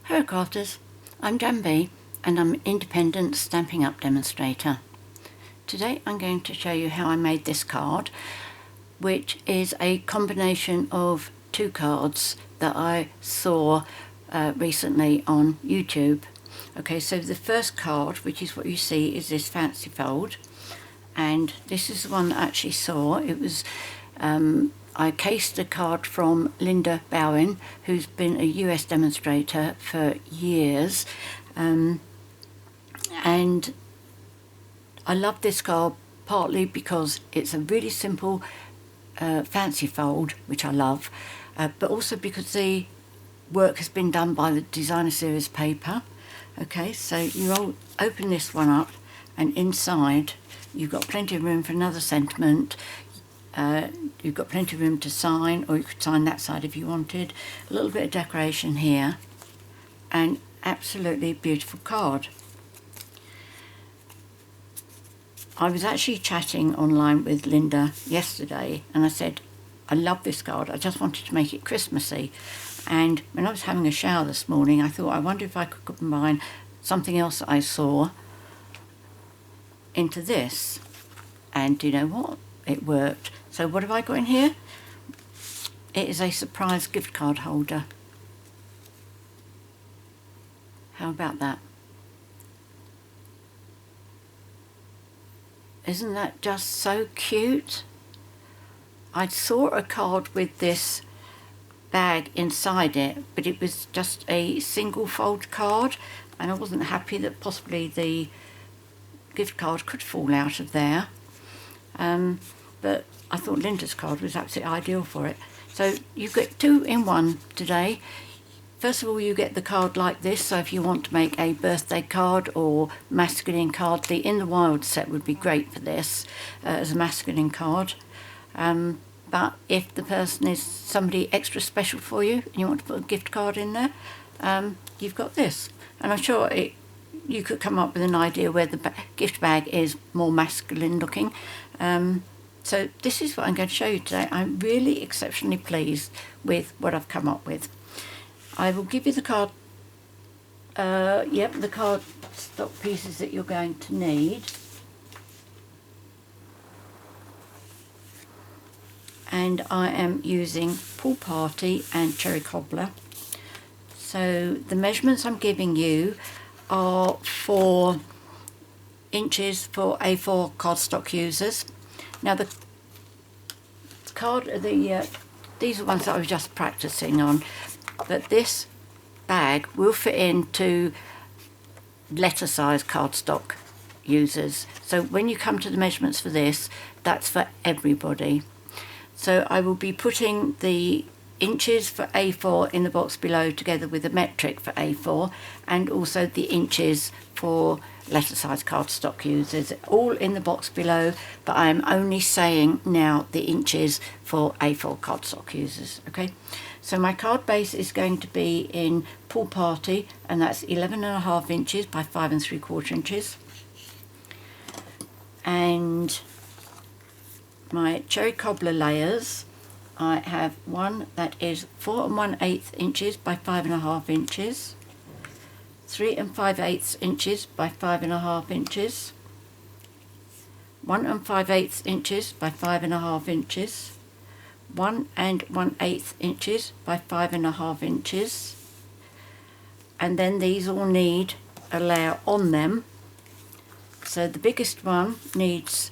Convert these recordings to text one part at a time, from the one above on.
Hello crafters, I'm JanB and I'm an independent Stampin' Up demonstrator. Today I'm going to show you how I made this card, which is a combination of two cards that I saw recently on YouTube. Okay, so the first card, which is what you see, is this fancy fold, and this is the one that I actually saw. It was I cased a card from Linda Bowen, who's been a US demonstrator for years, and I love this card partly because it's a really simple fancy fold, which I love, but also because the work has been done by the designer series paper. Okay, so you all open this one up, and inside you've got plenty of room for another sentiment. You've got plenty of room to sign, or you could sign that side if you wanted. A little bit of decoration here, and absolutely beautiful card. I was actually chatting online with Linda yesterday, and I said, I love this card, I just wanted to make it Christmassy. And when I was having a shower this morning, I thought, I wonder if I could combine something else that I saw into this. And do you know what? It worked. So what have I got in here? It is a surprise gift card holder. How about that? Isn't that just so cute? I saw a card with this bag inside it, but it was just a single fold card, and I wasn't happy that possibly the gift card could fall out of there. But I thought Linda's card was absolutely ideal for it. So you get two in one today. First of all, you get the card like this, so if you want to make a birthday card or masculine card, the In the Wild set would be great for this as a masculine card. But if the person is somebody extra special for you and you want to put a gift card in there, you've got this. And I'm sure you could come up with an idea where the gift bag is more masculine looking. So this is what I'm going to show you today. I'm really exceptionally pleased with what I've come up with. I will give you the card, the card stock pieces that you're going to need. And I am using Pool Party and Cherry Cobbler. So the measurements I'm giving you are for inches for A4 cardstock users. Now the these are ones that I was just practicing on, but this bag will fit into letter size cardstock users. So when you come to the measurements for this, that's for everybody. So I will be putting the inches for A4 in the box below together with the metric for A4, and also the inches for letter size cardstock users, all in the box below, but I'm only saying now the inches for A4 cardstock users. Okay, so my card base is going to be in Pool Party, and that's 11.5 inches by 5 3/4 inches, and my Cherry Cobbler layers, I have one that is 4 1/8 inches by 5.5 inches, 3 5/8 inches by 5.5 inches, 1 5/8 inches by 5.5 inches, 1 1/8 inches by 5.5 inches, and then these all need a layer on them. So the biggest one needs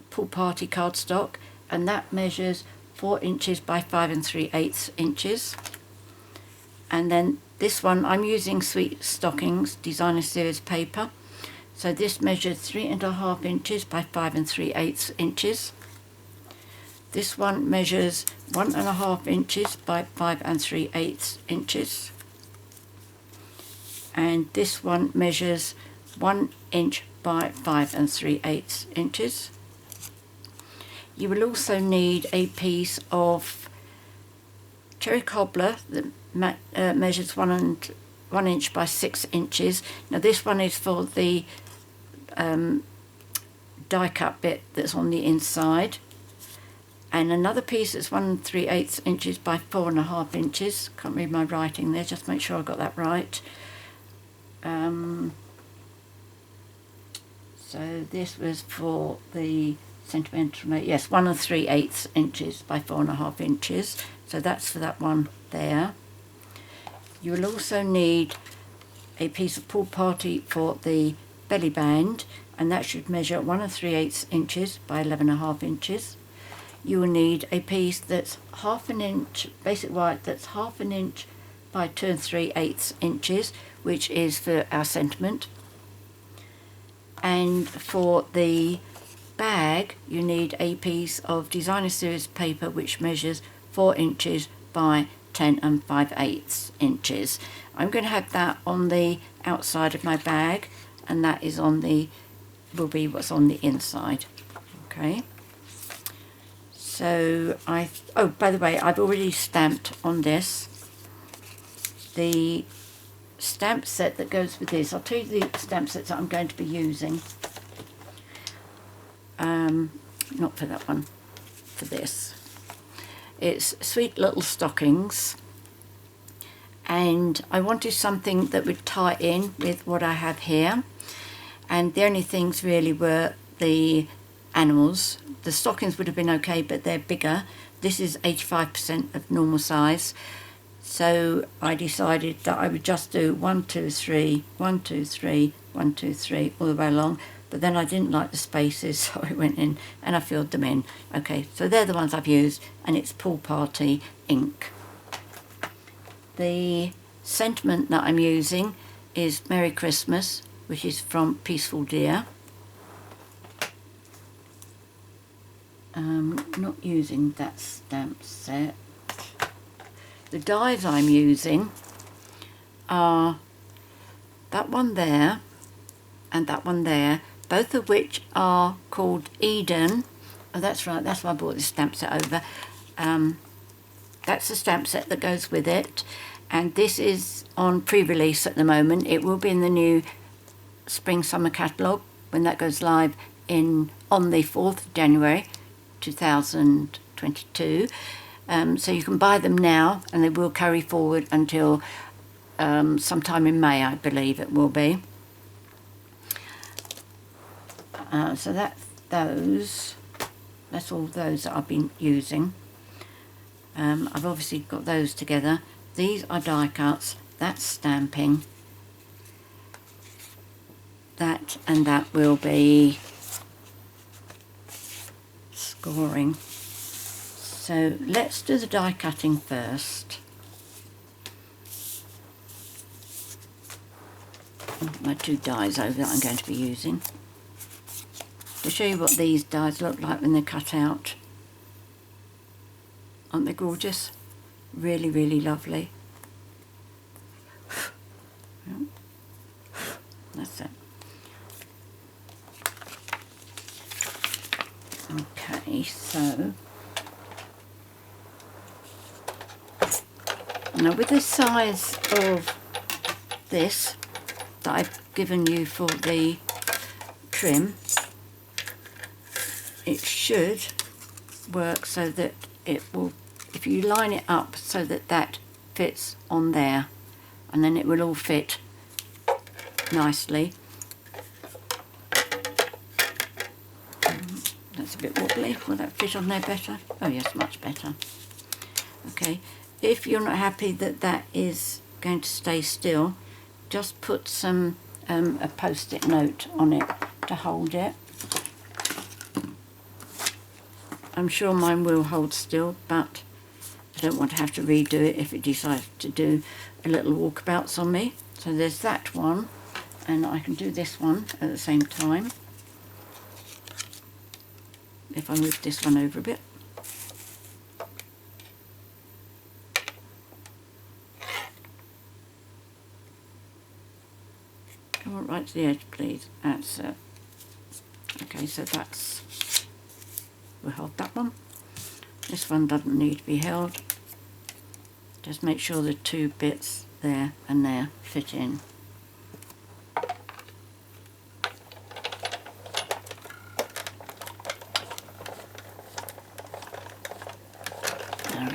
Pool Party cardstock, and that measures 4 inches by 5 3/8 inches. And then this one, I'm using Sweet Stockings designer series paper, so this measures 3.5 inches by 5 3/8 inches. This one measures 1.5 inches by 5 3/8 inches, and this one measures 1 inch by 5 3/8 inches. You will also need a piece of Cherry Cobbler that measures 1 inch by 6 inches. Now this one is for the die cut bit that's on the inside, and another piece that's 1 3/8 inches by 4.5 inches. Can't read my writing there, just make sure I got that right. So this was for the centimetre, yes, 1 3/8 inches by 4.5 inches. So that's for that one there. You will also need a piece of pull party for the belly band, and that should measure 1 3/8 inches by 11.5 inches. You will need a piece that's 1/2 inch, basic white, that's 1/2 inch by 2 3/8 inches, which is for our sentiment. And for the bag, you need a piece of designer series paper which measures 4 inches by 10 5/8 inches. I'm going to have that on the outside of my bag, and that is on the, will be what's on the inside. Okay. So oh, by the way, I've already stamped on this the stamp set that goes with this. I'll tell you the stamp sets that I'm going to be using. Not for that one, for this. It's Sweet Little Stockings, and I wanted something that would tie in with what I have here, and the only things really were the animals. The stockings would have been okay, but they're bigger. This is 85% of normal size, so I decided that I would just do 1 2 3 1 2 3 1 2 3 all the way along. But then I didn't like the spaces, so I went in and I filled them in. Okay, so they're the ones I've used, and it's Pool Party ink. The sentiment that I'm using is Merry Christmas, which is from Peaceful Deer. Not using that stamp set. The dies I'm using are that one there and that one there, both of which are called Eden. Oh, that's right, that's why I bought this stamp set over. That's the stamp set that goes with it, and this is on pre-release at the moment. It will be in the new spring summer catalogue when that goes live on the 4th of January 2022. So you can buy them now, and they will carry forward until sometime in May, I believe it will be. So that's all those that I've been using. I've obviously got those together. These are die cuts, that's stamping, that and that will be scoring. So let's do the die cutting first. My two dies over that I'm going to be using. To show you what these dies look like when they're cut out. Aren't they gorgeous? Really, really lovely. That's it. Okay, so now with the size of this that I've given you for the trim, it should work so that it will, if you line it up so that that fits on there, and then it will all fit nicely. That's a bit wobbly. Will that fit on there better? Oh yes, much better. Okay, if you're not happy that that is going to stay still, just put some a post-it note on it to hold it. I'm sure mine will hold still, but I don't want to have to redo it if it decides to do a little walkabouts on me. So there's that one, and I can do this one at the same time if I move this one over a bit. Come on, right to the edge, please. That's it. Okay, so that's, we'll hold that one. This one doesn't need to be held. Just make sure the two bits there and there fit in.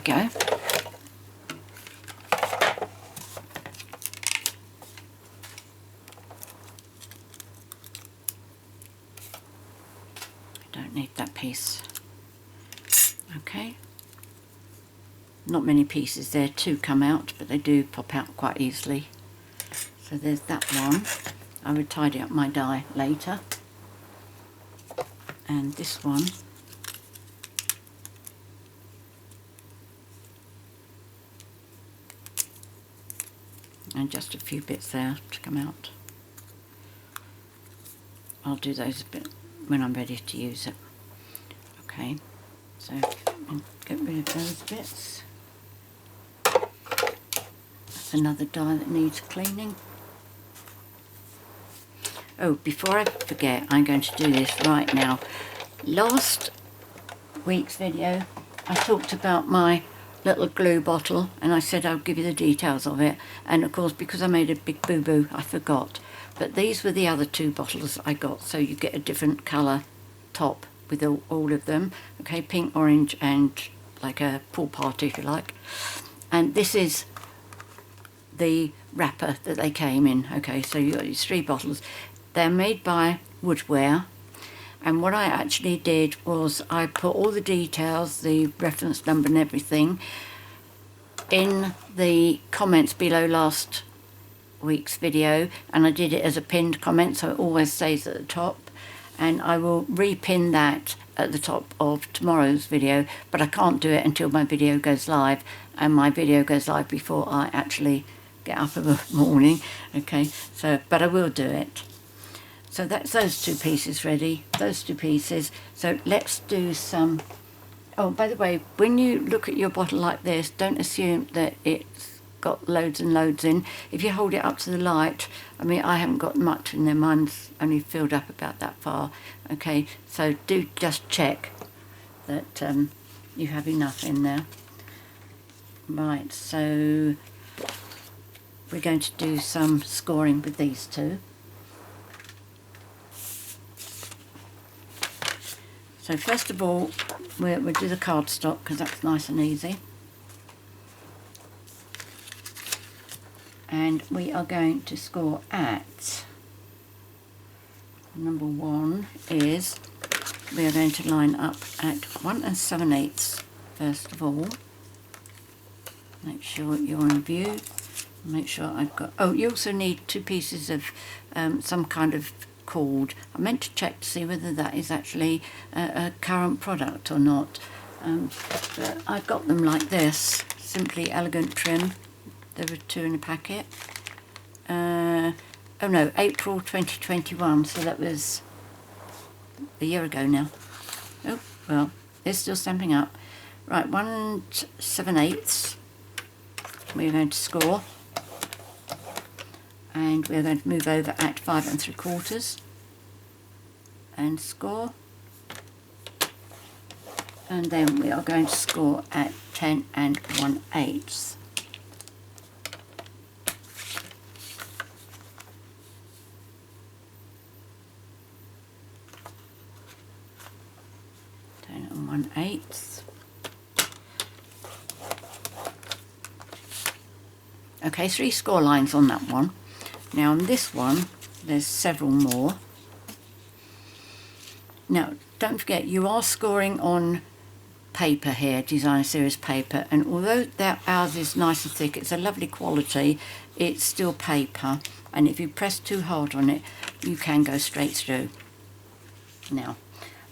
go. Don't need that piece. Okay, not many pieces there to come out, but they do pop out quite easily. So there's that one. I would tidy up my die later. And this one. And just a few bits there to come out. I'll do those a bit when I'm ready to use it. Okay, so get rid of those bits. That's another die that needs cleaning. Oh, before I forget, I'm going to do this right now. Last week's video, I talked about my little glue bottle, and I said I'll give you the details of it. And of course, because I made a big boo-boo, I forgot. But these were the other two bottles I got, so you get a different colour top with all of them. Okay, pink, orange, and like a pool party, if you like. And this is the wrapper that they came in. Okay, so you got these three bottles. They're made by Woodware, and what I actually did was I put all the details, the reference number and everything, in the comments below last week's video, and I did it as a pinned comment, so it always stays at the top. And I will repin that at the top of tomorrow's video, but I can't do it until my video goes live, and my video goes live before I actually get up in the morning. Okay, so but I will do it. So that's those two pieces ready, those two pieces. So let's do some, oh, by the way, when you look at your bottle like this, don't assume that it's got loads and loads in. If you hold it up to the light, I mean, I haven't got much in there, mine's only filled up about that far. Okay, so do just check that you have enough in there. Right, so we're going to do some scoring with these two. So first of all, we'll do the cardstock because that's nice and easy. And we are going to score at, number one is, we are going to line up at 1 7/8 first of all. Make sure you're in view. Make sure I've got, oh, you also need two pieces of some kind of cord. I meant to check to see whether that is actually a current product or not. But I've got them like this, Simply Elegant Trim. There were two in a packet. Oh no, April 2021, so that was a year ago now. Oh, well, it's still stamping up. Right, 1 7/8 we're going to score. And we're going to move over at 5 3/4 and score. And then we are going to score at 10 1/8. And 1/8. Okay, 3 score lines on that one. Now on this one, there's several more. Now, don't forget, you are scoring on paper here, Designer Series paper, and although that ours is nice and thick, it's a lovely quality, it's still paper, and if you press too hard on it, you can go straight through. Now,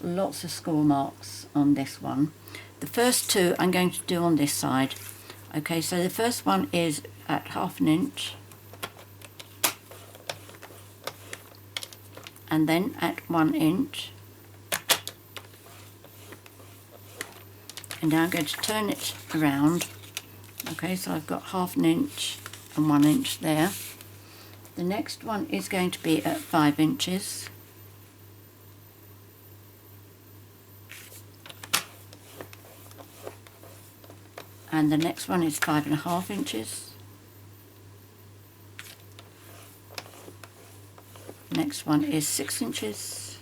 lots of score marks on this one. The first two I'm going to do on this side. Okay, so the first one is at 1/2 inch, and then at 1 inch, and now I'm going to turn it around. Okay, so I've got 1/2 inch and 1 inch there. The next one is going to be at 5 inches, and the next one is 5 1/2 inches. Next one is 6 inches.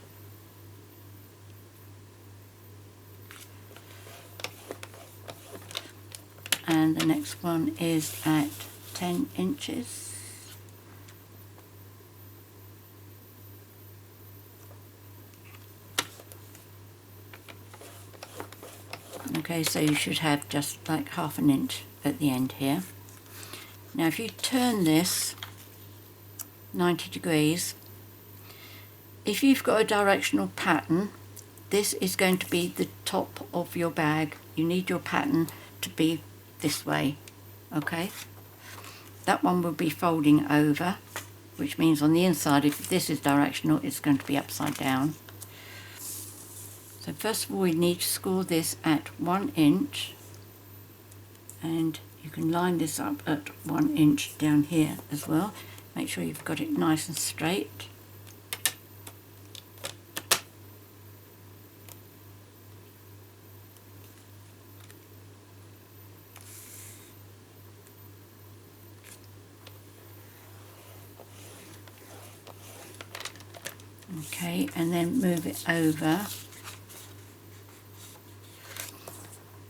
and the next one is at 10 inches. Okay, so you should have just like ½ inch at the end here. Now if you turn this 90 degrees, if you've got a directional pattern, this is going to be the top of your bag. You need your pattern to be this way, okay? That one will be folding over, which means on the inside, if this is directional, it's going to be upside down. So first of all, we need to score this at 1 inch, and you can line this up at 1 inch down here as well. Make sure you've got it nice and straight. Okay, and then move it over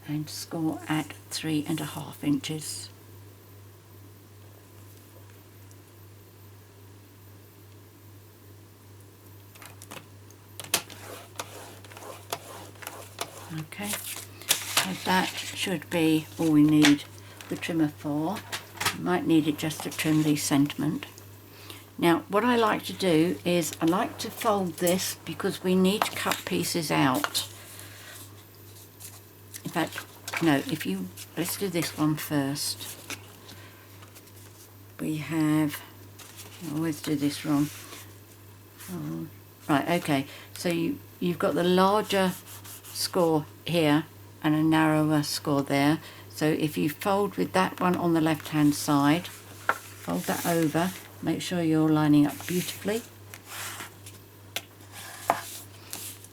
and score at 3½ inches. Okay, so that should be all we need the trimmer for. You might need it just to trim the sentiment. Now what I like to do is I like to fold this because we need to cut pieces out. In fact, no, let's do this one first. We have, I always do this wrong. Oh, right, okay, so you've got the larger score here and a narrower score there. So if you fold with that one on the left hand side, fold that over, make sure you're lining up beautifully,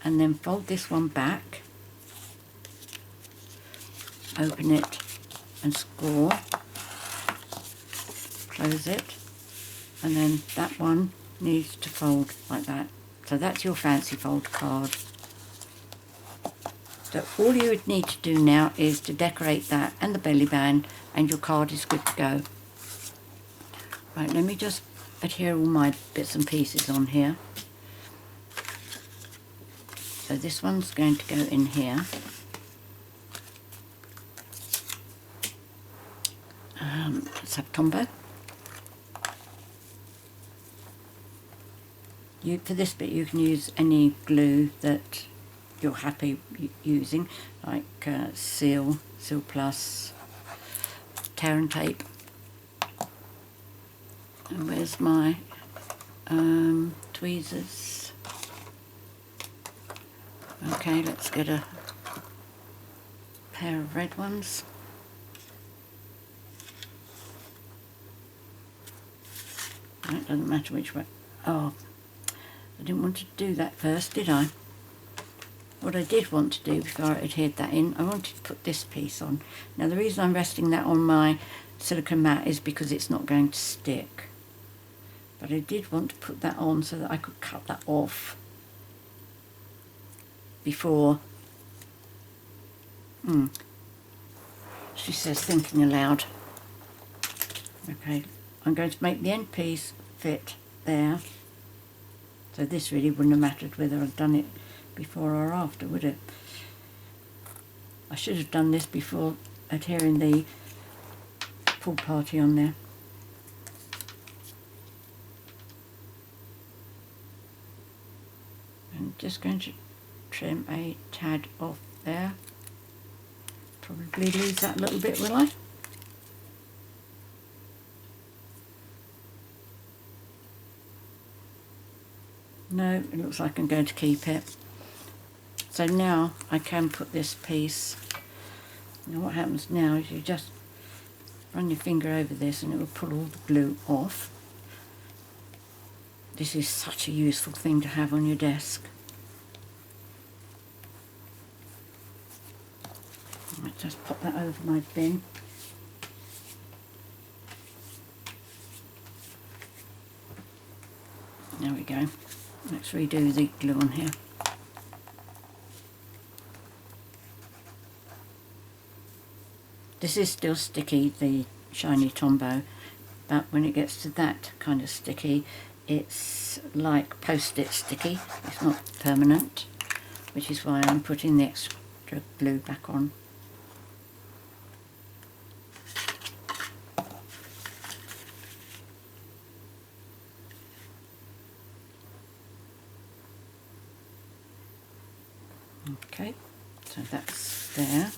and then fold this one back, open it and score, close it, and then that one needs to fold like that. So that's your fancy fold card. So all you would need to do now is to decorate that and the belly band, and your card is good to go. Right, let me just adhere all my bits and pieces on here. So this one's going to go in here. Let's have Tombow. For this bit you can use any glue that you're happy using, like Seal Plus, tear and tape. And where's my tweezers? Okay, let's get a pair of red ones. It doesn't matter which way. Oh, I didn't want to do that first, did I? What I did want to do before I adhered that in, I wanted to put this piece on. Now the reason I'm resting that on my silicone mat is because it's not going to stick. But I did want to put that on so that I could cut that off before. She says thinking aloud. Okay, I'm going to make the end piece fit there. So this really wouldn't have mattered whether I'd done it before or after, would it? I should have done this before adhering the pool party on there. I'm just going to trim a tad off there. Probably lose that little bit, will I? No, it looks like I'm going to keep it. So now I can put this piece. Now what happens now is you just run your finger over this and it will pull all the glue off. This is such a useful thing to have on your desk. I might just pop that over my bin. There we go. Let's redo the glue on here. This is still sticky, the shiny Tombow, but when it gets to that kind of sticky, it's like post-it sticky. It's not permanent, which is why I'm putting the extra glue back on. Okay, so that's there.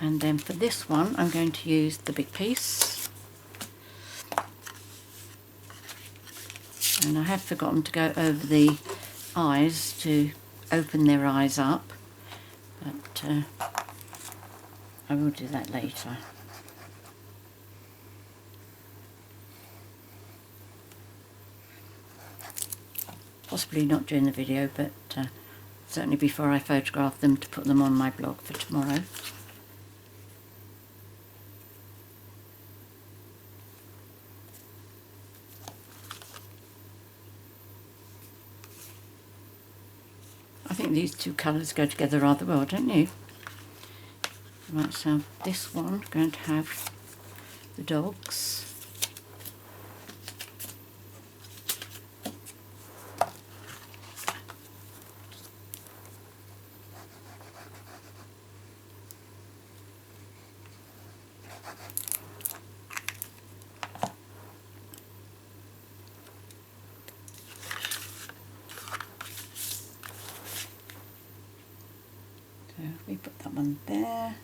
And then for this one, I'm going to use the big piece. And I have forgotten to go over the eyes to open their eyes up, but I will do that later. Possibly not during the video, but certainly before I photograph them to put them on my blog for tomorrow. I think these two colours go together rather well, don't you? Right, so this one, going to have the dogs. So we put that one there.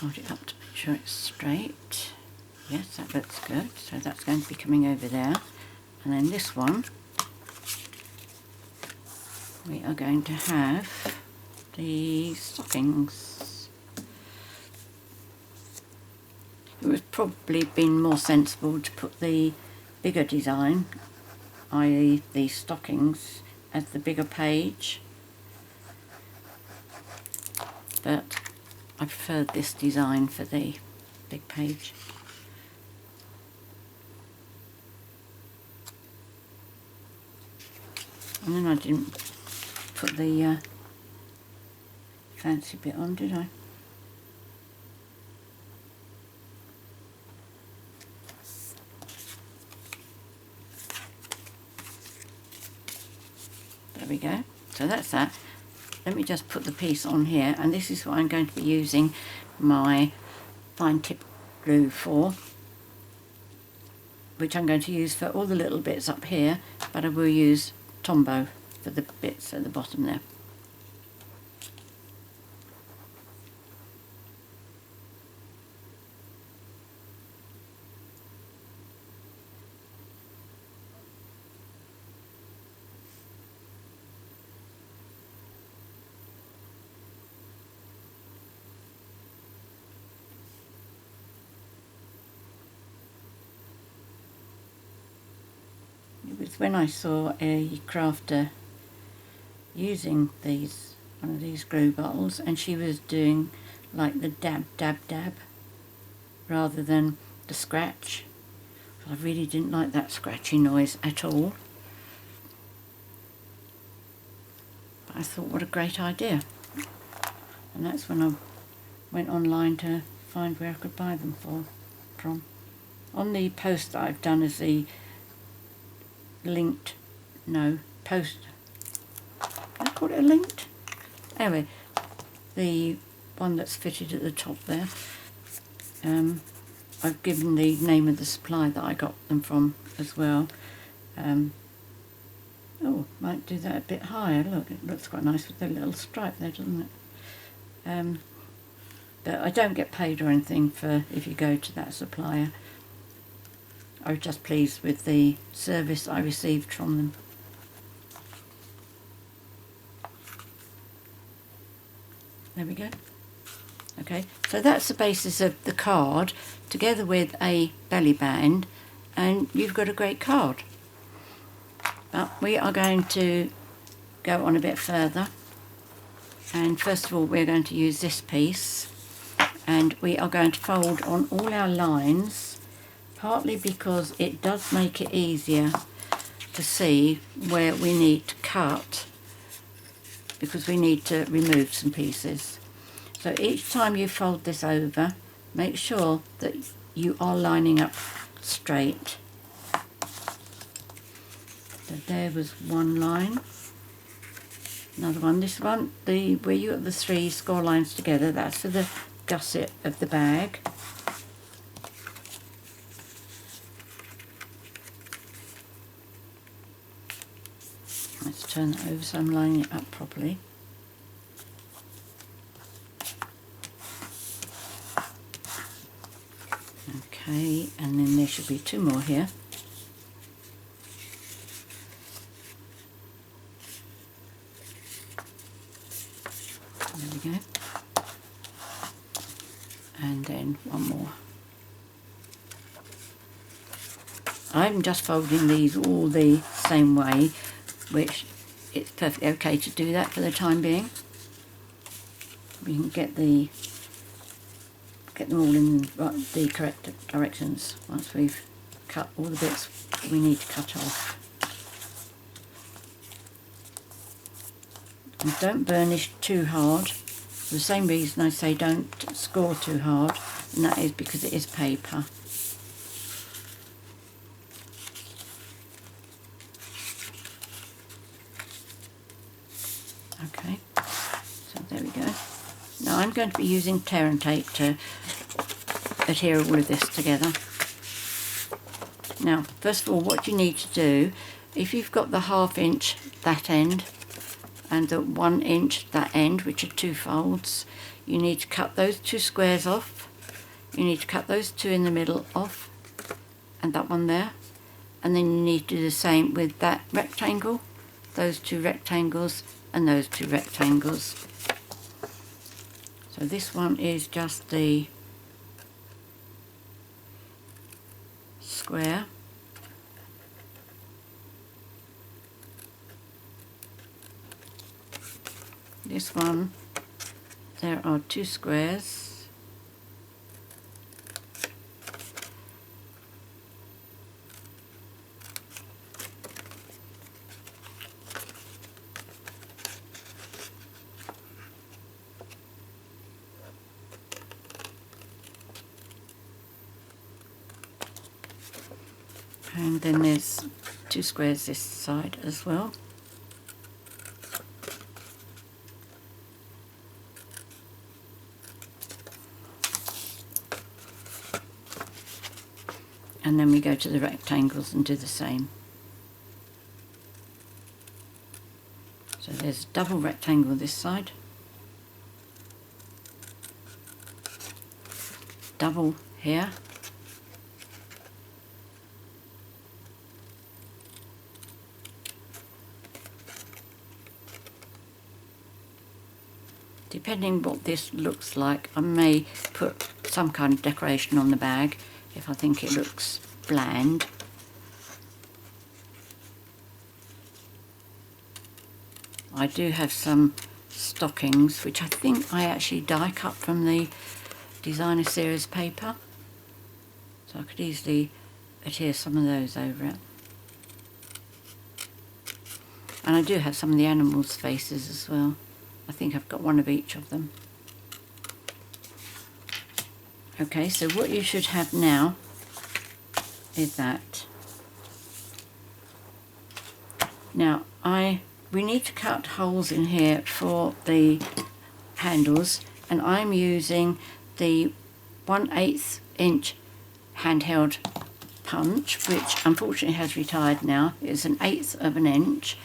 Hold it up to make sure it's straight. Yes, that looks good. So that's going to be coming over there. And then this one, we are going to have the stockings. It would have probably been more sensible to put the bigger design, i.e. the stockings, as the bigger page. But I preferred this design for the big page. And then I didn't put the fancy bit on, did I? There we go. So that's that. Let me just put the piece on here, and this is what I'm going to be using my fine tip glue for, which I'm going to use for all the little bits up here, but I will use Tombow for the bits at the bottom there. It was when I saw a crafter using one of these glue bottles, and she was doing like the dab dab dab rather than the scratch. I really didn't like that scratchy noise at all. But I thought, what a great idea. And that's when I went online to find where I could buy them from. On the post that I've done as the post. Can I call it a linked? Anyway, the one that's fitted at the top there. I've given the name of the supply that I got them from as well. Oh, might do that a bit higher. Look, it looks quite nice with the little stripe there, doesn't it? But I don't get paid or anything for if you go to that supplier. I was just pleased with the service I received from them. There we go. Okay, so that's the basis of the card, together with a belly band, and you've got a great card. But we are going to go on a bit further, and first of all we're going to use this piece, and we are going to fold on all our lines, partly because it does make it easier to see where we need to cut because we need to remove some pieces. So each time you fold this over, make sure that you are lining up straight. So there was one line. Another one. This one, where you got the 3 score lines together, that's for the gusset of the bag. Let's turn that over so I'm lining it up properly. Okay, and then there should be 2 more here. There we go. And then 1 more. I'm just folding these all the same way, which it's perfectly okay to do that for the time being. We can get them all in the correct directions once we've cut all the bits we need to cut off. And don't burnish too hard. For the same reason I say don't score too hard, and that is because it is paper. Okay, so there we go. Now I'm going to be using tear and tape to adhere all of this together. Now, first of all, what you need to do, if you've got the 1/2 inch that end and the 1 inch that end, which are 2 folds, you need to cut those 2 squares off. You need to cut those 2 in the middle off, and that one there. And then you need to do the same with that rectangle, those 2 rectangles, and those 2 rectangles. So this one is just the square. This one, there are 2 squares. And then there's 2 squares this side as well. And then we go to the rectangles and do the same. So there's a double rectangle this side, double here, depending what this looks like, I may put some kind of decoration on the bag if I think it looks bland. I do have some stockings which I think I actually die cut from the designer series paper, so I could easily adhere some of those over it. And I do have some of the animals' faces as well. I think I've got one of each of them. Okay, so what you should have now is that. Now we need to cut holes in here for the handles, and I'm using the 1/8 inch handheld punch, which unfortunately has retired now. It's an 1/8 of an inch.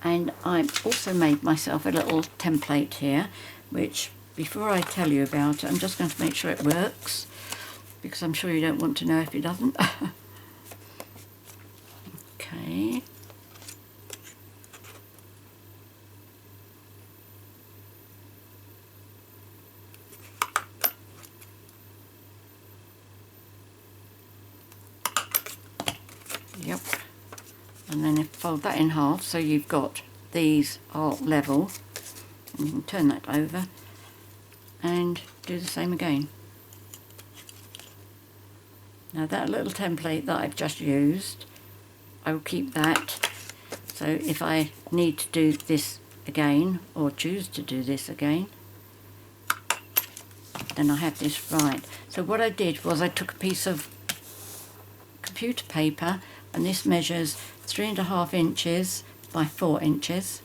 And I've also made myself a little template here, which before I tell you about it, I'm just going to make sure it works, because I'm sure you don't want to know if it doesn't. Okay. Yep. And then fold that in half so you've got these are level, and you can turn that over and do the same again. Now that little template that I've just used, I will keep that So if I need to do this again, or choose to do this again, then I have this right. So what I did was I took a piece of computer paper, and this measures 3.5 inches by 4 inches.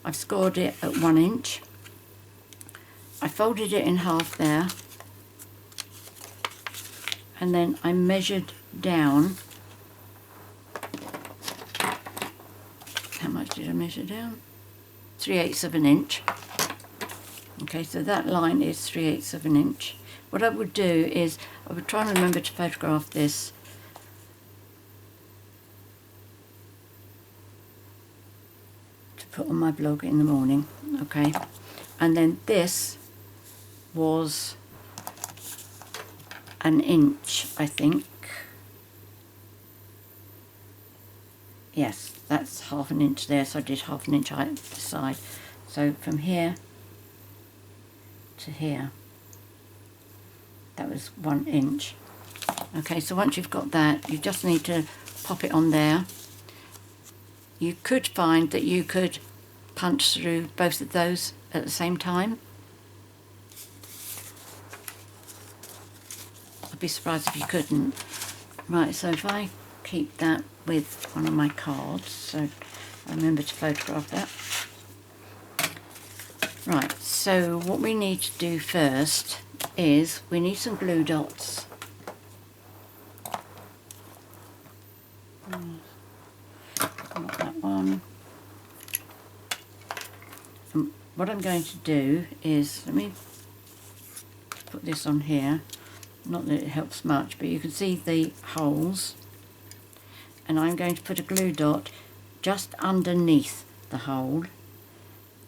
I've scored it at 1 inch. I folded it in half there, and then I measured down. How much did I measure down? 3/8 of an inch. Okay, so that line is 3/8 of an inch. What I would do is I would try and remember to photograph this to put on my blog in the morning. Okay, and then this was 1 inch, I think. Yes, that's 1/2 inch there, so I did 1/2 inch either side. So from here to here, that was 1 inch. Okay, so once you've got that, you just need to pop it on there. You could find that you could punch through both of those at the same time. I'd be surprised if you couldn't. Right, so if I keep that with one of my cards, so I remember to photograph that. Right, so what we need to do first is we need some glue dots. Not that one. And what I'm going to do is, let me put this on here. Not that it helps much, but you can see the holes. And I'm going to put a glue dot just underneath the hole.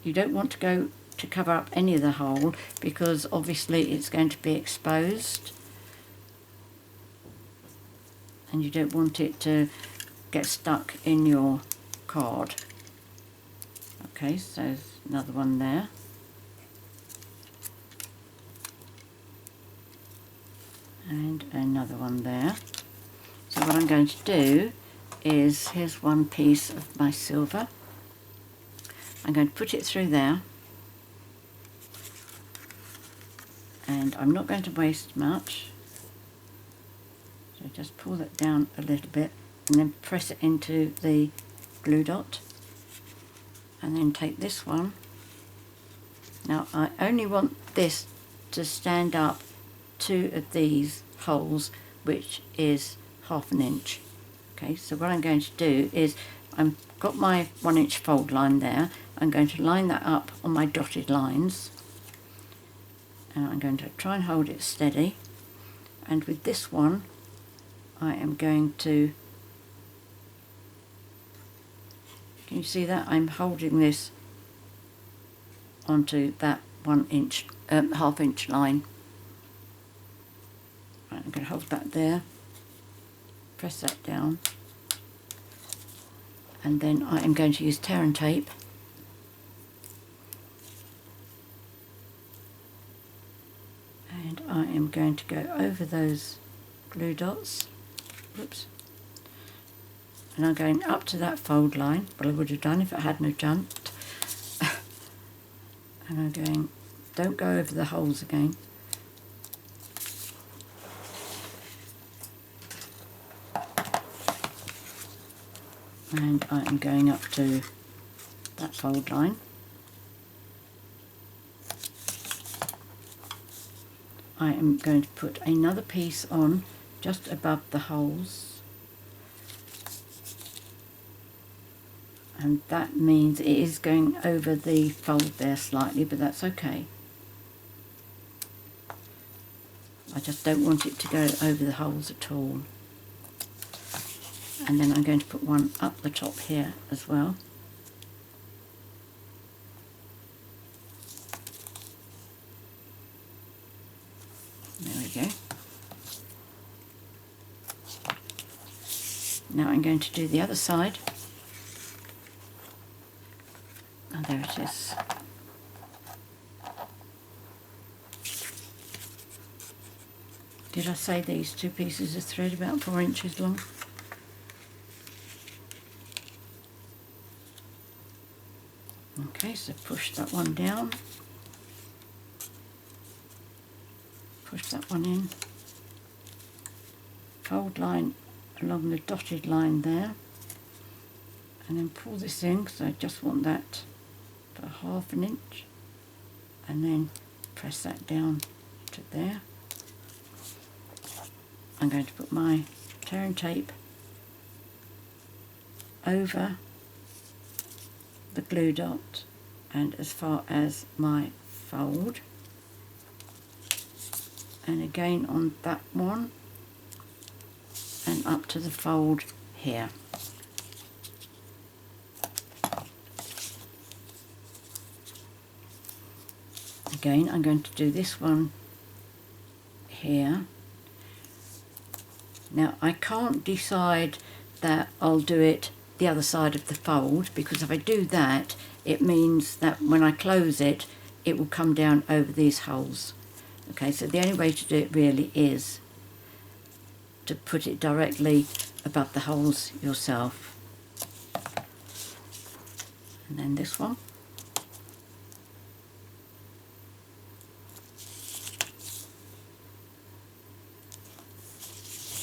You don't want to go to cover up any of the hole, because obviously it's going to be exposed, and you don't want it to get stuck in your card. Okay, so there's another one there. And another one there. So what I'm going to do is, here's one piece of my silver. I'm going to put it through there, and I'm not going to waste much, so just pull that down a little bit and then press it into the glue dot, and then take this one. Now I only want this to stand up 2 of these holes, which is 1/2 inch. Okay, so what I'm going to do is, I've got my 1 inch fold line there. I'm going to line that up on my dotted lines, and I'm going to try and hold it steady. And with this one, I am going to, can you see that? I'm holding this onto that 1 inch, 1/2 inch line. Right, I'm going to hold that there, press that down, and then I am going to use tear and tape and I am going to go over those glue dots. Whoops. And I'm going up to that fold line, what I would have done if it hadn't have jumped. And I'm going, don't go over the holes again. And I am going up to that fold line. I am going to put another piece on just above the holes, and that means it is going over the fold there slightly, but that's okay. I just don't want it to go over the holes at all. And then I'm going to put one up the top here as well. There we go. Now I'm going to do the other side. And there it is. Did I say these 2 pieces of thread about 4 inches long? Okay, so push that one down, push that one in, fold line along the dotted line there, and then pull this in because I just want that for 1/2 inch, and then press that down to there. I'm going to put my tearing tape over the glue dot and as far as my fold, and again on that one and up to the fold here. Again, I'm going to do this one here. Now I can't decide that I'll do it the other side of the fold, because if I do that, it means that when I close it, it will come down over these holes. Okay, so the only way to do it really is to put it directly above the holes yourself. And then this one.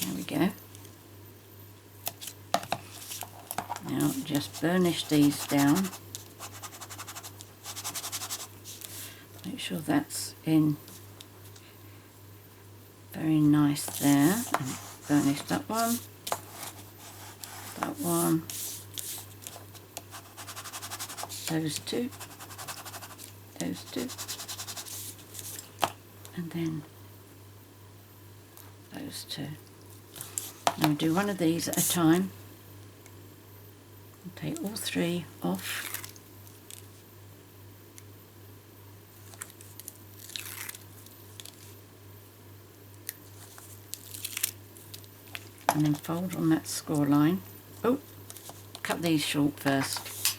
There we go. Now just burnish these down. Make sure that's in very nice there. And burnish that one, those two, and then those two. Now do one of these at a time. Take all 3 off. And then fold on that score line. Oh, cut these short first.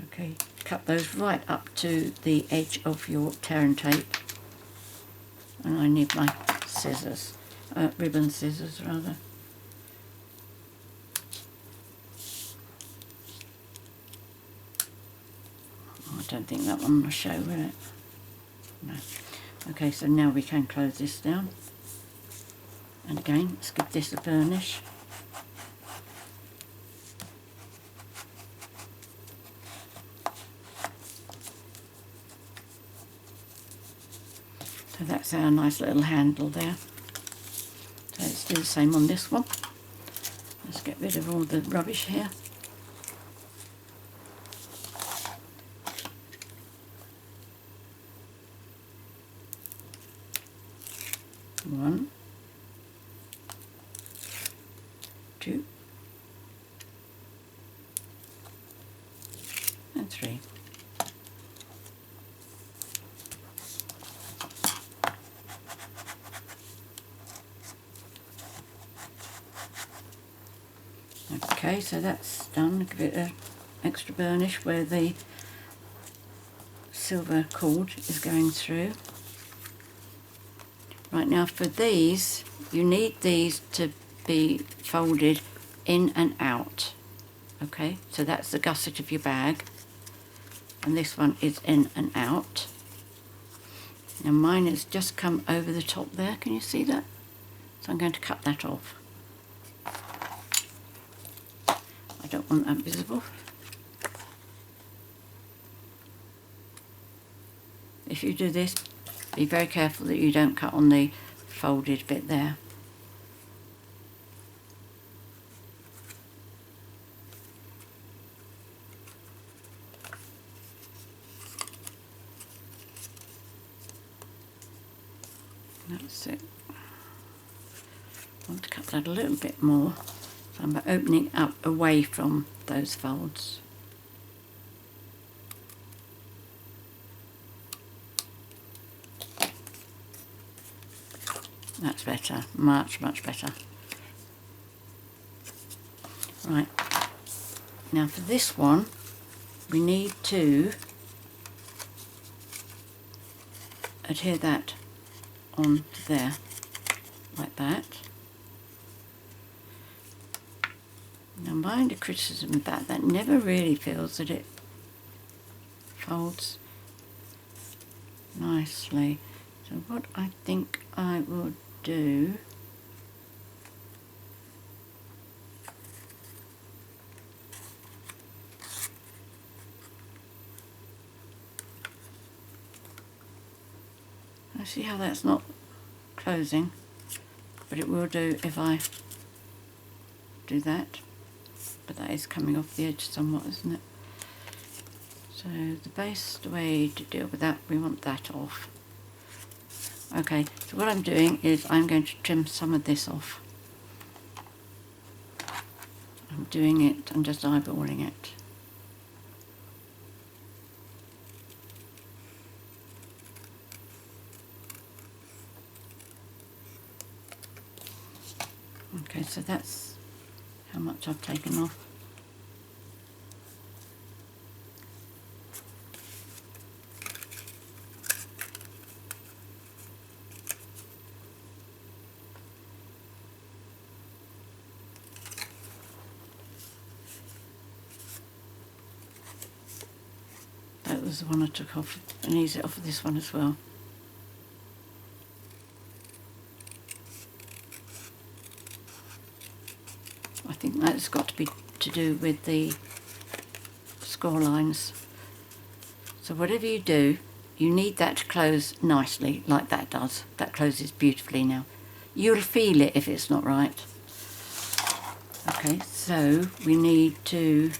Okay, cut those right up to the edge of your tearing tape. And I need my scissors, ribbon scissors rather. I don't think that one will show, will it? No. Okay, so now we can close this down. And again, let's give this a burnish. So that's our nice little handle there. So let's do the same on this one. Let's get rid of all the rubbish here. One, 2, and 3. Okay, so that's done. Give it an extra burnish where the silver cord is going through. Right, now for these, you need these to be folded in and out. Okay, so that's the gusset of your bag, and this one is in and out. Now mine has just come over the top there, can you see that? So I'm going to cut that off. I don't want that visible. If you do this, be very careful that you don't cut on the folded bit there. That's it. I want to cut that a little bit more, so I'm opening up away from those folds. That's better, much better. Right, now for this one, we need to adhere that on there, like that. Now minor criticism about that never really feels that it folds nicely. So what I think I will do, I see how that's not closing, but it will do if I do that. But that is coming off the edge somewhat, isn't it? So the best way to deal with that, we want that off. Okay, so what I'm doing is I'm going to trim some of this off. I'm doing it, I'm just eyeballing it. Okay, so that's how much I've taken off. That was the one I took off, and ease it off of this one as well. I think that's got to be to do with the score lines. So whatever you do, you need that to close nicely, like that does. That closes beautifully now. You'll feel it if it's not right. Okay, so we need to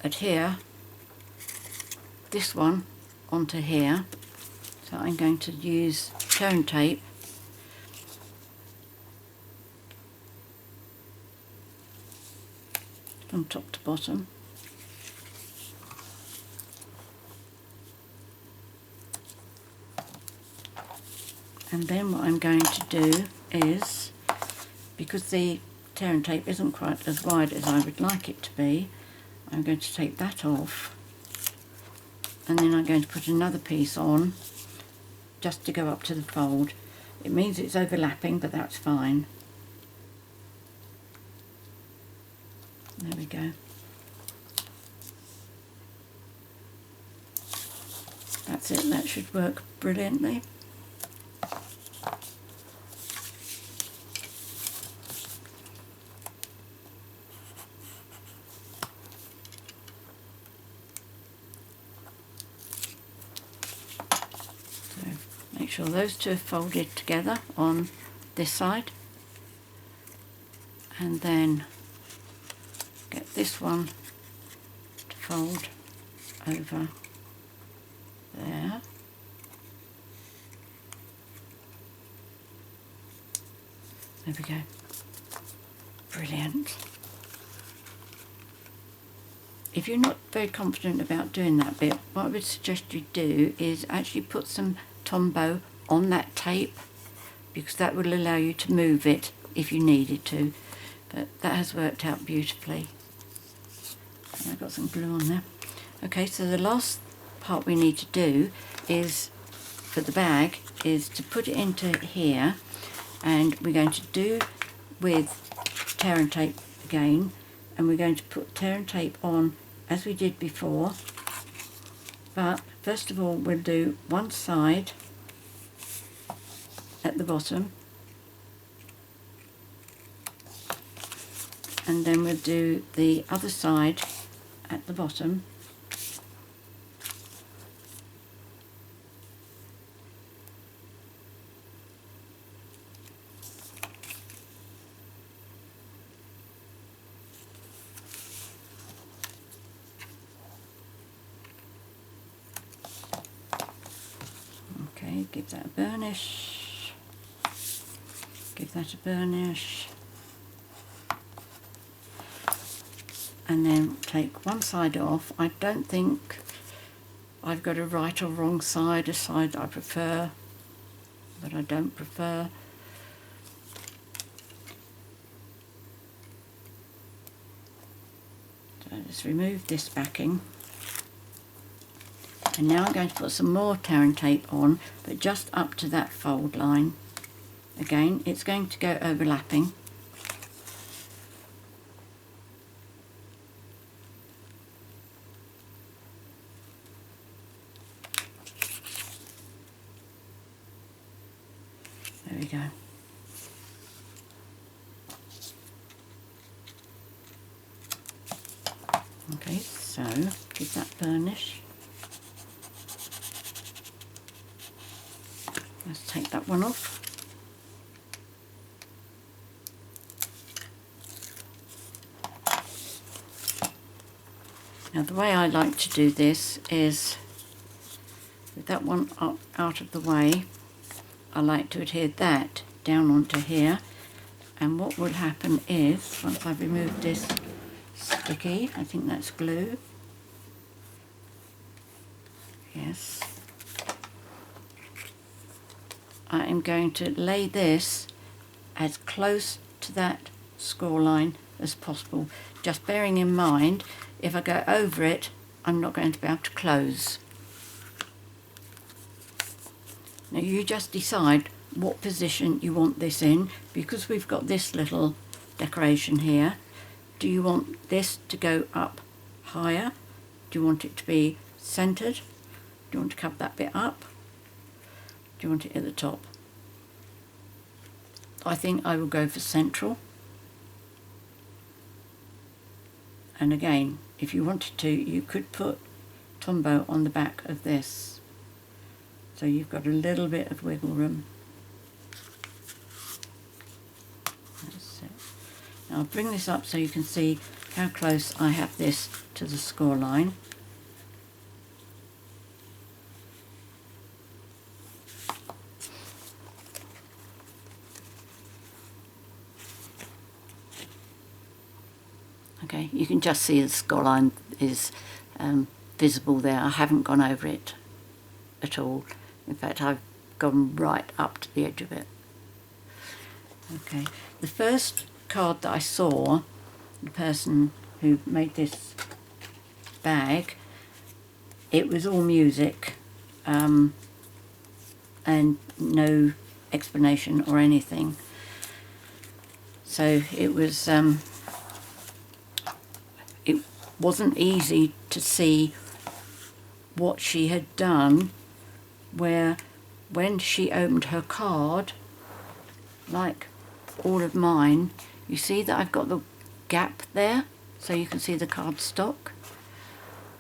adhere this one onto here. So I'm going to use tone tape from top to bottom. And then what I'm going to do is, because the tear and tape isn't quite as wide as I would like it to be, I'm going to take that off, and then I'm going to put another piece on just to go up to the fold. It means it's overlapping, but that's fine. There we go. That's it, that should work brilliantly. Make sure those two are folded together on this side, and then get this one to fold over there. There we go. Brilliant. If you're not very confident about doing that bit, what I would suggest you do is actually put some Tombow on that tape, because that will allow you to move it if you needed to. But that has worked out beautifully. And I've got some glue on there. Okay, so the last part we need to do is, for the bag, is to put it into here, and we're going to do with tear and tape again, and we're going to put tear and tape on as we did before. But first of all, we'll do one side at the bottom, and then we'll do the other side at the bottom. Okay, give that a burnish, give that a burnish, and then take one side off. I don't think I've got a right or wrong side, a side I prefer, but I don't prefer. So just remove this backing. And now I'm going to put some more tear and tape on, but just up to that fold line. Again, it's going to go overlapping. There we go. Okay, so give that burnish. Let's take that one off. Now the way I like to do this is, with that one up out of the way, I like to adhere that down onto here, and what will happen is, once I've removed this sticky, I think that's glue, yes, I am going to lay this as close to that score line as possible, just bearing in mind if I go over it I'm not going to be able to close. Now you just decide what position you want this in, because we've got this little decoration here. Do you want this to go up higher? Do you want it to be centered? Do you want to cover that bit up? Do you want it at the top? I think I will go for central. And again, if you wanted to, you could put Tombow on the back of this. So you've got a little bit of wiggle room. That's it. Now I'll bring this up so you can see how close I have this to the score line. Okay, you can just see the score line is visible there. I haven't gone over it at all. In fact, I've gone right up to the edge of it. Okay, the first card that I saw, the person who made this bag, it was all music and no explanation or anything. So it was it wasn't easy to see what she had done, where when she opened her card, like all of mine, you see that I've got the gap there so you can see the cardstock.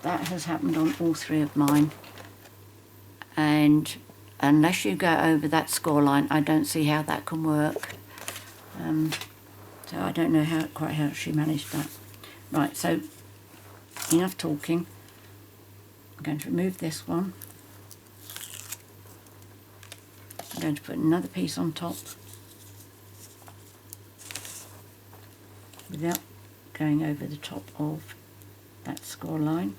That has happened on all three of mine, and unless you go over that score line I don't see how that can work. So I don't know quite how she managed that. Right, so enough talking. I'm going to remove this one. I'm going to put another piece on top without going over the top of that score line.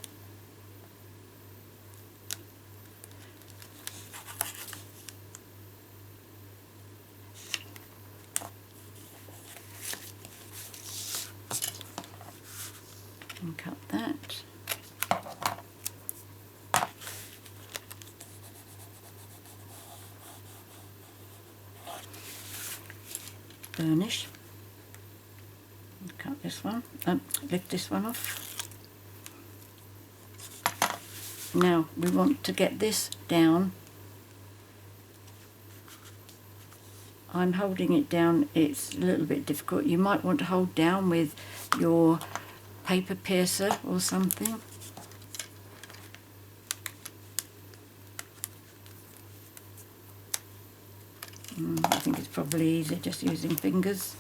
And cut that. Burnish. Cut this one, lift this one off. Now we want to get this down. I'm holding it down, it's a little bit difficult. You might want to hold down with your paper piercer or something. I think it's probably easier just using fingers.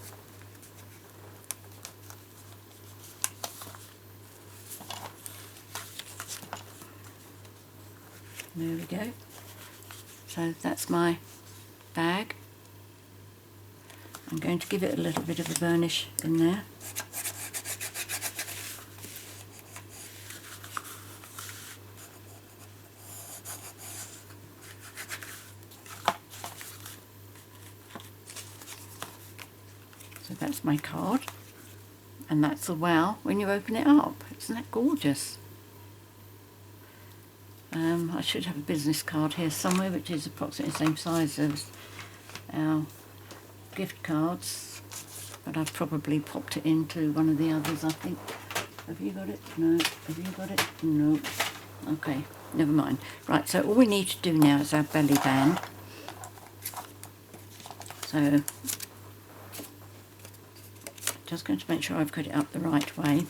There we go. So that's my bag. I'm going to give it a little bit of a burnish in there. So that's my card, and that's the wow when you open it up. Isn't that gorgeous? I should have a business card here somewhere which is approximately the same size as our gift cards, but I've probably popped it into one of the others, I think. Have you got it? No. Have you got it? No. Okay, never mind. Right, so all we need to do now is our belly band. So just going to make sure I've got it up the right way.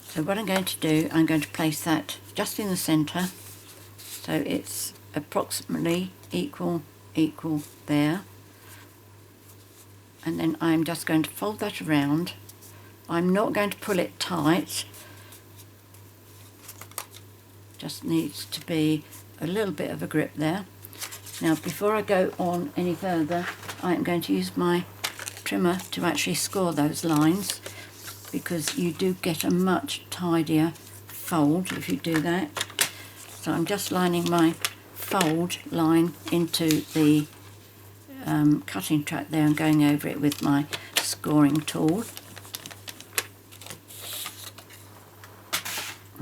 So what I'm going to do, I'm going to place that just in the centre, so it's approximately equal there, and then I'm just going to fold that around. I'm not going to pull it tight, just needs to be a little bit of a grip there. Now before I go on any further, I'm going to use my trimmer to actually score those lines, because you do get a much tidier fold if you do that. So I'm just lining my fold line into the cutting track there and going over it with my scoring tool.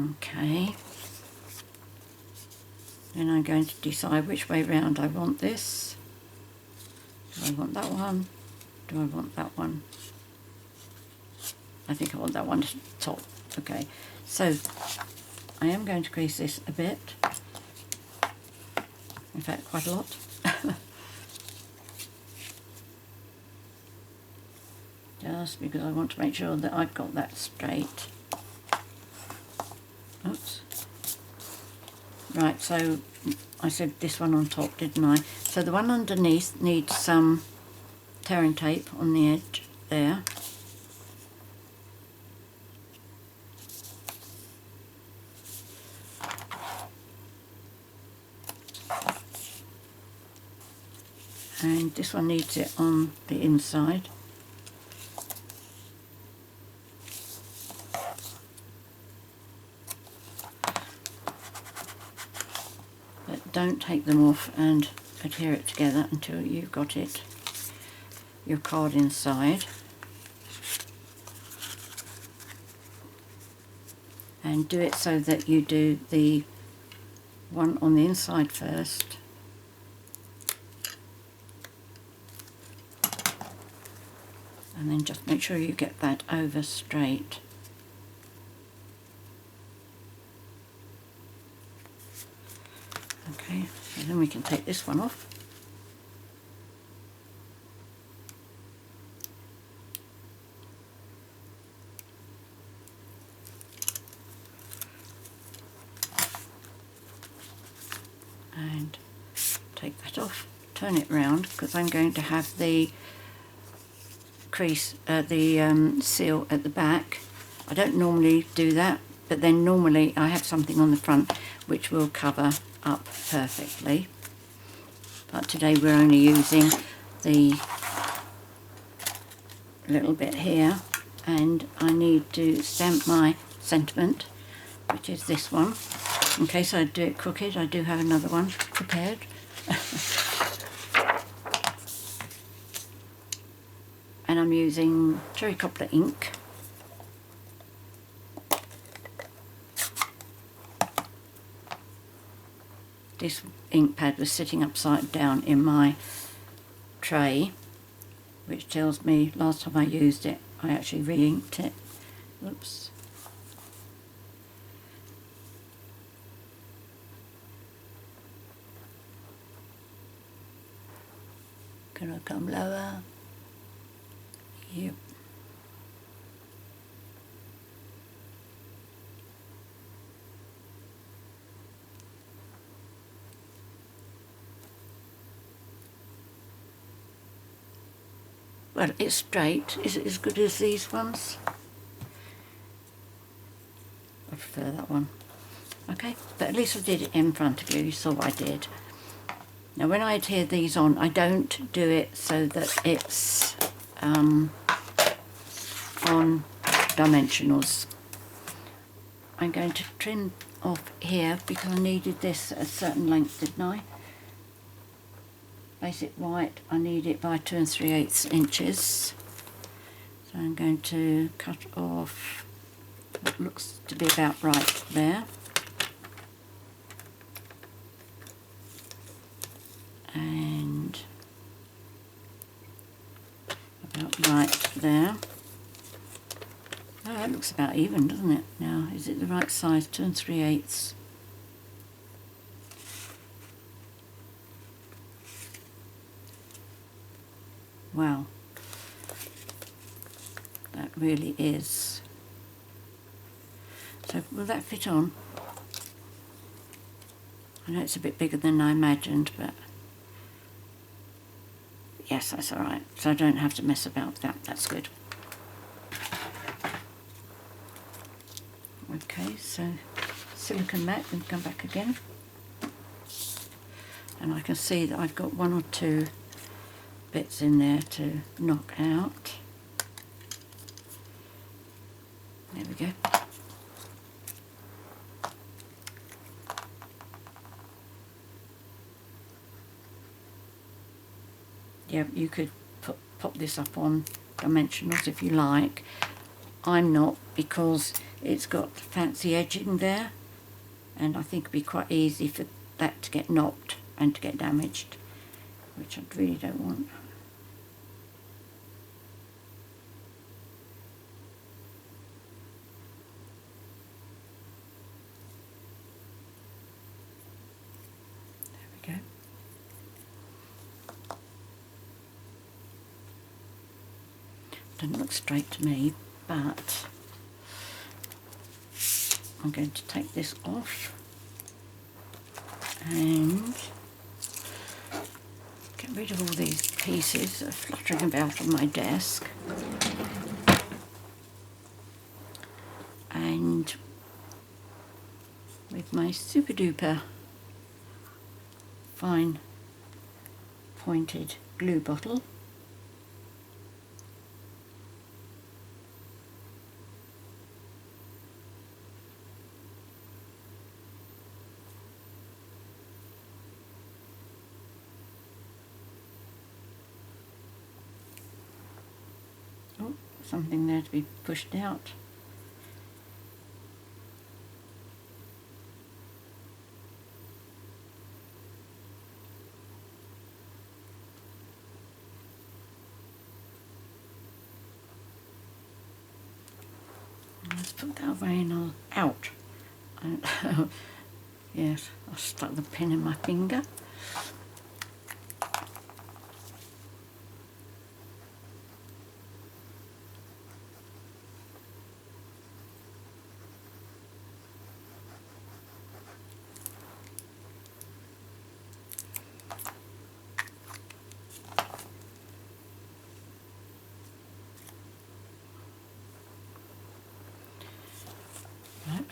Okay. Then I'm going to decide which way round I want this. Do I want that one? Do I want that one? I think I want that one to the top. Okay, so I am going to crease this a bit. In fact, quite a lot. Just because I want to make sure that I've got that straight. Oops. Right, so I said this one on top, didn't I? So the one underneath needs some tearing tape on the edge there. And this one needs it on the inside. But don't take them off and adhere it together until you've got it, your card inside. And do it so that you do the one on the inside first. And then just make sure you get that over straight. Okay, so then we can take this one off. And take that off, turn it round, because I'm going to have the crease, seal at the back. I don't normally do that, but then normally I have something on the front which will cover up perfectly. But today we're only using the little bit here, and I need to stamp my sentiment, which is this one. In case I do it crooked, I do have another one prepared. And I'm using cherry cobbler ink. This ink pad was sitting upside down in my tray, which tells me last time I used it I actually re-inked it. Oops. Can I come lower? Yep. Well, it's straight. Is it as good as these ones? I prefer that one. Okay, but at least I did it in front of you. You saw what I did. Now when I adhere these on, I don't do it so that it's on dimensionals. I'm going to trim off here because I needed this at a certain length, didn't I? Basic white, I need it by 2 3/8 inches. So I'm going to cut off what looks to be about right there. And about right there. Oh, that looks about even, doesn't it? Now, is it the right size? 2 3/8. Wow, that really is. So will that fit on? I know it's a bit bigger than I imagined, but yes, that's all right. So I don't have to mess about with that. That's good. Okay, so silicone mat, and come back again. And I can see that I've got one or two bits in there to knock out. There we go. Yeah, you could pop this up on dimensionals if you like. I'm not, because it's got fancy edging there, and I think it'd be quite easy for that to get knocked and to get damaged, which I really don't want. There we go. Doesn't look straight to me, but I'm going to take this off and get rid of all these pieces that are fluttering about on my desk. And with my super duper fine pointed glue bottle, something there to be pushed out. Let's put that away and I'll out. Yes, I stuck the pin in my finger.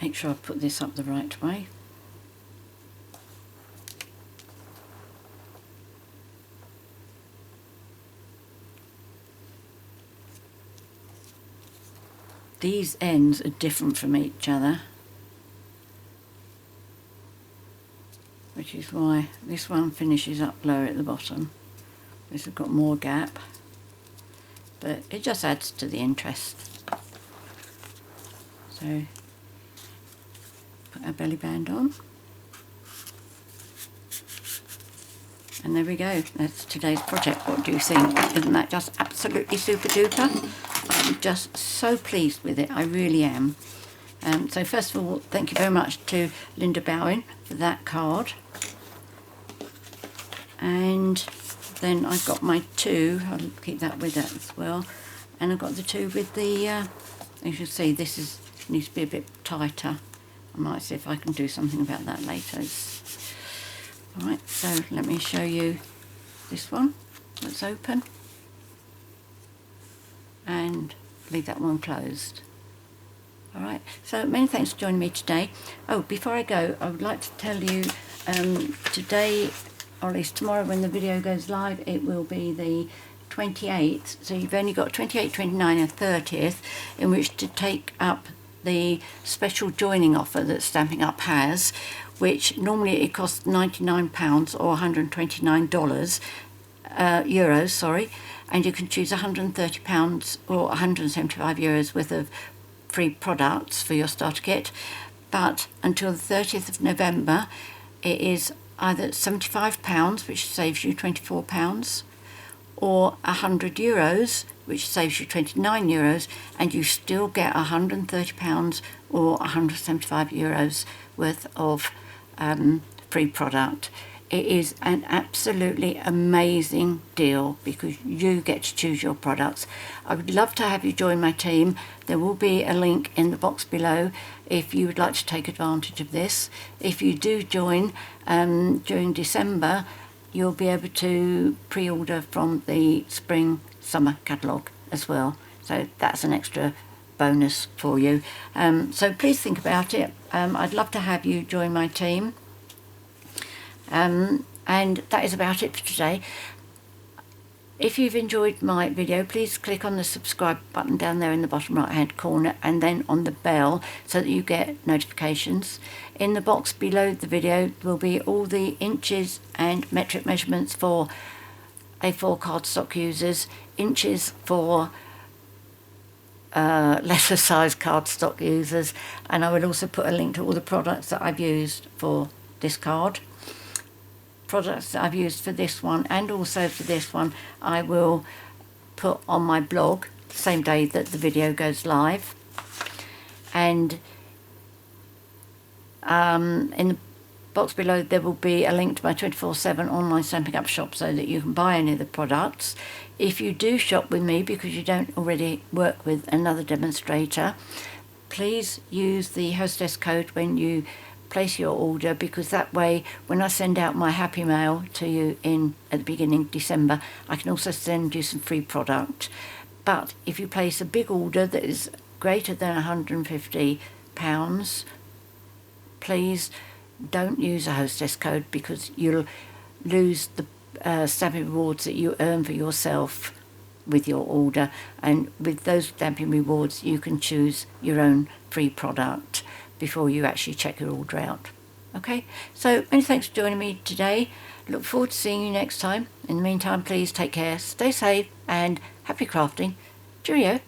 Make sure I put this up the right way. These ends are different from each other, which is why this one finishes up lower at the bottom. This has got more gap, but it just adds to the interest. So put our belly band on, and there we go. That's today's project. What do you think? Isn't that just absolutely super duper? I'm just so pleased with it, I really am. So first of all, thank you very much to Linda Bowen for that card. And then I've got my two, I'll keep that with that as well. And I've got the two with the, you should see this needs to be a bit tighter. I might see if I can do something about that later. Alright, so let me show you this one that's open. And leave that one closed. Alright, so many thanks for joining me today. Oh, before I go, I would like to tell you today, or at least tomorrow when the video goes live, it will be the 28th, so you've only got 28th, 29th and 30th in which to take up the special joining offer that Stampin' Up has, which normally it costs £99 or $129, euros, sorry, and you can choose £130 or €175 worth of free products for your starter kit. But until the 30th of November, it is either £75, which saves you £24, or €100, which saves you €29, and you still get £130 or €175 worth of free product. it is an absolutely amazing deal because you get to choose your products. I would love to have you join my team. There will be a link in the box below if you would like to take advantage of this. If you do join during December, you'll be able to pre-order from the spring summer catalogue as well. So that's an extra bonus for you. So please think about it. I'd love to have you join my team. And that is about it for today. If you've enjoyed my video, please click on the subscribe button down there in the bottom right hand corner and then on the bell so that you get notifications. In the box below the video will be all the inches and metric measurements for A4 cardstock users, inches for lesser size cardstock users, and I will also put a link to all the products that I've used for this card. Products that I've used for this one and also for this one I will put on my blog the same day that the video goes live. And in the box below there will be a link to my 24/7 online Stampin' Up shop so that you can buy any of the products. If you do shop with me because you don't already work with another demonstrator, please use the hostess code when you place your order, because that way when I send out my happy mail to you at the beginning of December, I can also send you some free product. But if you place a big order that is greater than £150, please don't use a hostess code because you'll lose the Stampin' rewards that you earn for yourself with your order, and with those Stampin' rewards you can choose your own free product before you actually check your order out. Okay, so many thanks for joining me today. Look forward to seeing you next time. In the meantime, please take care, stay safe, and happy crafting. Cheerio.